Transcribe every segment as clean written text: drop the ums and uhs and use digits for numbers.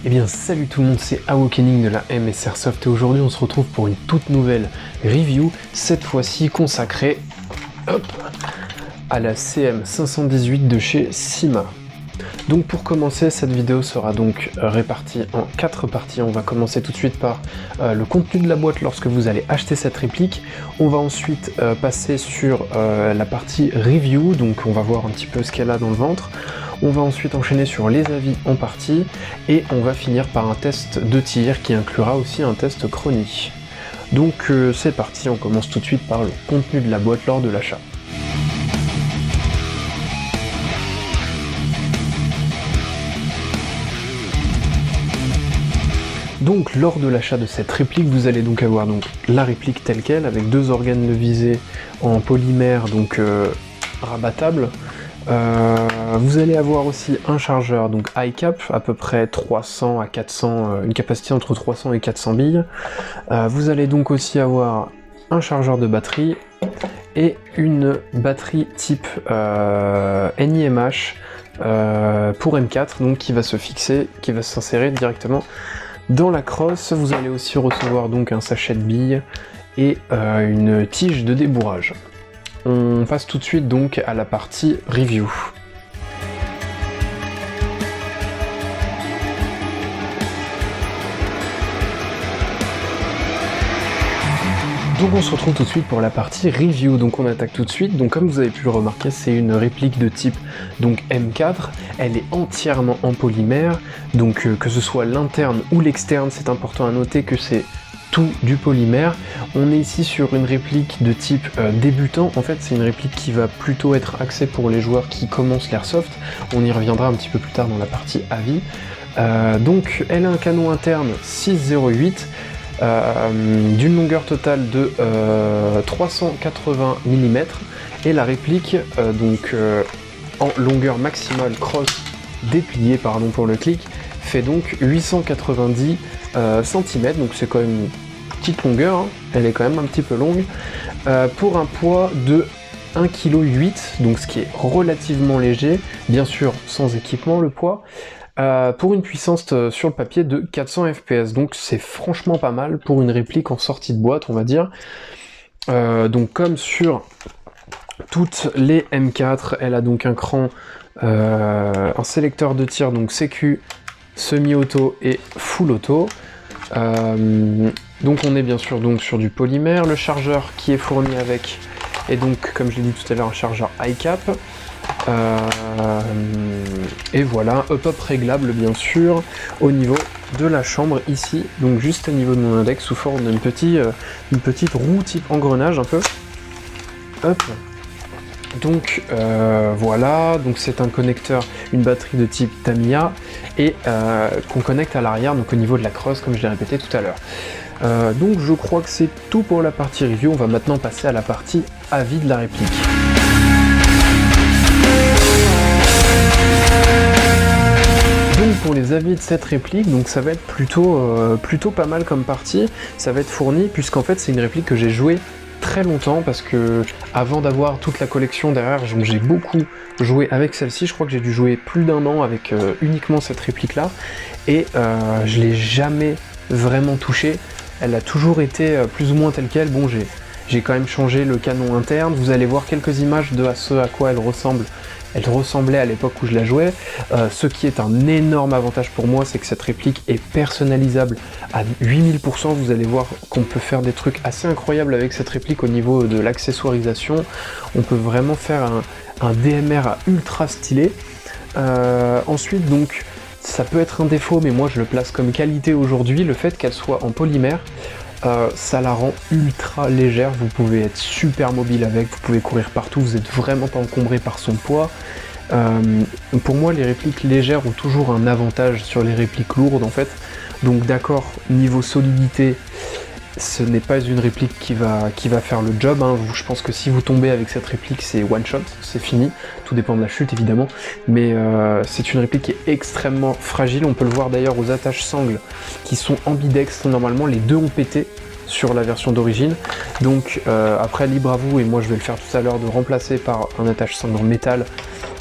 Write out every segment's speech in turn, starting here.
Eh bien salut tout le monde, c'est Awakening de la MS Airsoft et aujourd'hui on se retrouve pour une toute nouvelle review, cette fois-ci consacrée à la CM518 de chez Syma. Donc pour commencer, cette vidéo sera donc répartie en 4 parties. On va commencer tout de suite par le contenu de la boîte lorsque vous allez acheter cette réplique. On va ensuite passer sur la partie review, donc on va voir un petit peu ce qu'elle a dans le ventre. On va ensuite enchaîner sur les avis en partie et on va finir par un test de tir qui inclura aussi un test chronique. Donc c'est parti, on commence tout de suite par le contenu de la boîte lors de l'achat. Donc lors de l'achat de cette réplique, vous allez donc avoir la réplique telle quelle avec 2 organes de visée en polymère donc rabattable. Vous allez avoir aussi un chargeur donc high cap, à peu près 300 à 400, une capacité entre 300 et 400 billes. Vous allez donc aussi avoir un chargeur de batterie et une batterie type NIMH pour M4, donc qui va se fixer, qui va s'insérer directement dans la crosse. Vous allez aussi recevoir donc un sachet de billes et une tige de débourrage. On passe tout de suite donc à la partie review. Donc on se retrouve tout de suite pour la partie review, donc on attaque tout de suite. Donc comme vous avez pu le remarquer, c'est une réplique de type donc M4, elle est entièrement en polymère, donc que ce soit l'interne ou l'externe, c'est important à noter que c'est tout du polymère. On est ici sur une réplique de type débutant, en fait c'est une réplique qui va plutôt être axée pour les joueurs qui commencent l'airsoft, on y reviendra un petit peu plus tard dans la partie avis. Donc elle a un canon interne 6,08, d'une longueur totale de 380 mm et la réplique en longueur maximale cross dépliée, pardon pour le clic, fait donc 890 cm, donc c'est quand même une petite longueur, hein. Elle est quand même un petit peu longue, pour un poids de 1,8 kg, donc ce qui est relativement léger, bien sûr sans équipement le poids. Pour une puissance sur le papier de 400 fps, donc c'est franchement pas mal pour une réplique en sortie de boîte, on va dire. Donc comme sur toutes les M4, elle a donc un cran, un sélecteur de tir, donc sécu, semi-auto et full auto. Donc on est bien sûr donc sur du polymère, le chargeur qui est fourni avec, et donc comme je l'ai dit tout à l'heure, un chargeur high cap. Et voilà, up réglable bien sûr au niveau de la chambre ici, donc juste au niveau de mon index sous forme d'une petite roue type engrenage un peu. Hop. Donc voilà, donc c'est un connecteur, une batterie de type Tamiya et qu'on connecte à l'arrière, donc au niveau de la crosse comme je l'ai répété tout à l'heure. Donc je crois que c'est tout pour la partie review, on va maintenant passer à la partie avis de la réplique. Donc pour les avis de cette réplique, donc ça va être plutôt pas mal comme partie, ça va être fourni puisqu'en fait c'est une réplique que j'ai jouée très longtemps parce que avant d'avoir toute la collection derrière, j'ai beaucoup joué avec celle-ci, je crois que j'ai dû jouer plus d'1 an avec uniquement cette réplique là et je l'ai jamais vraiment touchée, elle a toujours été plus ou moins telle quelle. Bon, j'ai quand même changé le canon interne, vous allez voir quelques images de ce à quoi elle ressemble. Elle ressemblait à l'époque où je la jouais. Ce qui est un énorme avantage pour moi, c'est que cette réplique est personnalisable à 8000%. Vous allez voir qu'on peut faire des trucs assez incroyables avec cette réplique au niveau de l'accessoirisation. On peut vraiment faire un DMR ultra stylé. Ensuite, donc, ça peut être un défaut, mais moi je le place comme qualité aujourd'hui, le fait qu'elle soit en polymère. Ça la rend ultra légère, vous pouvez être super mobile avec, vous pouvez courir partout, vous n'êtes vraiment pas encombré par son poids. Pour moi, les répliques légères ont toujours un avantage sur les répliques lourdes en fait. Donc d'accord, niveau solidité, ce n'est pas une réplique qui va faire le job, hein. Je pense que si vous tombez avec cette réplique, c'est one shot, c'est fini. Tout dépend de la chute évidemment, mais c'est une réplique qui est extrêmement fragile. On peut le voir d'ailleurs aux attaches sangles qui sont ambidextres. Normalement, les deux ont pété sur la version d'origine. Donc après, libre à vous, et moi je vais le faire tout à l'heure, de remplacer par un attache sangle en métal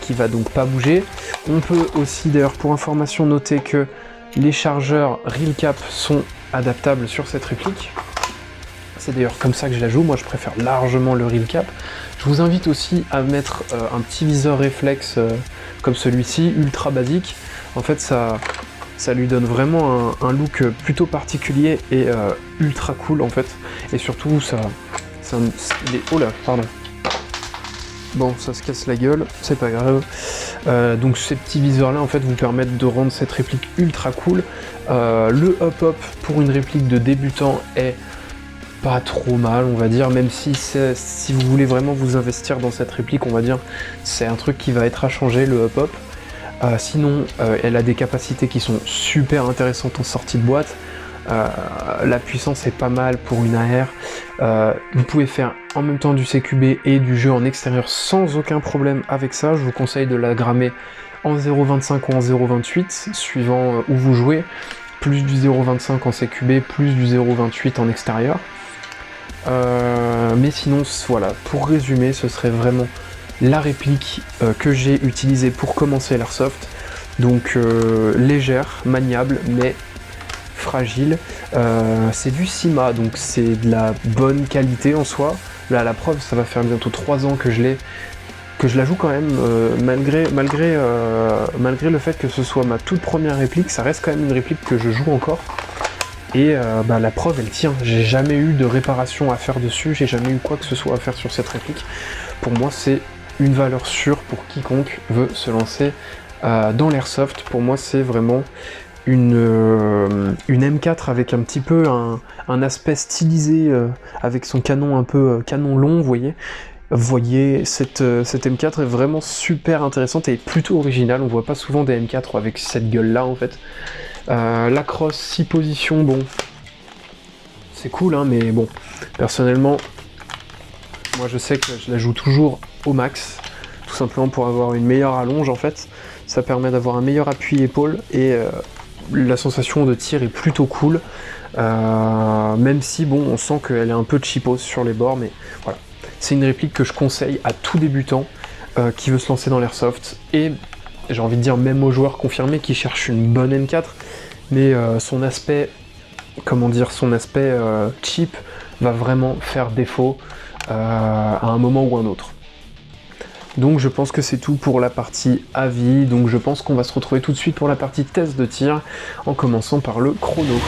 qui va donc pas bouger. On peut aussi d'ailleurs pour information noter que Les chargeurs reel cap sont adaptables sur cette réplique. C'est d'ailleurs comme ça que je la joue, moi je préfère largement le reel cap. Je vous invite aussi à mettre un petit viseur réflexe comme celui-ci, ultra basique. En fait ça lui donne vraiment un look plutôt particulier et ultra cool en fait. Et surtout oh là, pardon. Bon, ça se casse la gueule, c'est pas grave. Donc ces petits viseurs là en fait vous permettent de rendre cette réplique ultra cool. Le hop-hop pour une réplique de débutant est pas trop mal, on va dire, même si vous voulez vraiment vous investir dans cette réplique, on va dire, c'est un truc qui va être à changer, le hop-hop. Sinon, elle a des capacités qui sont super intéressantes en sortie de boîte. La puissance est pas mal pour une AR. Vous pouvez faire en même temps du CQB et du jeu en extérieur sans aucun problème avec ça. Je vous conseille de la grammer en 0.25 ou en 0.28, suivant où vous jouez. Plus du 0.25 en CQB, plus du 0.28 en extérieur. Mais sinon, voilà, pour résumer, ce serait vraiment la réplique que j'ai utilisée pour commencer l'airsoft. Donc légère, maniable, mais fragile. C'est du CIMA, donc c'est de la bonne qualité en soi. Là, la preuve, ça va faire bientôt 3 ans que je la joue quand même, malgré le fait que ce soit ma toute première réplique, ça reste quand même une réplique que je joue encore. Et la preuve, elle tient. J'ai jamais eu de réparation à faire dessus, j'ai jamais eu quoi que ce soit à faire sur cette réplique. Pour moi, c'est une valeur sûre pour quiconque veut se lancer dans l'airsoft. Pour moi, c'est vraiment une M4 avec un petit peu un aspect stylisé, avec son canon un peu canon long, vous voyez, cette M4 est vraiment super intéressante et plutôt originale. On voit pas souvent des M4 avec cette gueule-là, en fait. La crosse 6 positions, bon, c'est cool, hein, mais bon, personnellement, moi je sais que je la joue toujours au max, tout simplement pour avoir une meilleure allonge, en fait. Ça permet d'avoir un meilleur appui épaule et la sensation de tir est plutôt cool, même si, bon, on sent qu'elle est un peu cheapos sur les bords, mais voilà. C'est une réplique que je conseille à tout débutant qui veut se lancer dans l'airsoft, et j'ai envie de dire même aux joueurs confirmés qui cherchent une bonne M4, mais son aspect cheap va vraiment faire défaut à un moment ou un autre. Donc je pense que c'est tout pour la partie avis, donc je pense qu'on va se retrouver tout de suite pour la partie test de tir, en commençant par le chrono.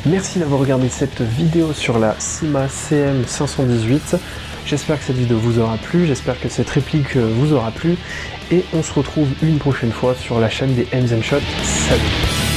Merci d'avoir regardé cette vidéo sur la CIMA CM518. J'espère que cette vidéo vous aura plu, j'espère que cette réplique vous aura plu, et on se retrouve une prochaine fois sur la chaîne des Aims & Shots. Salut!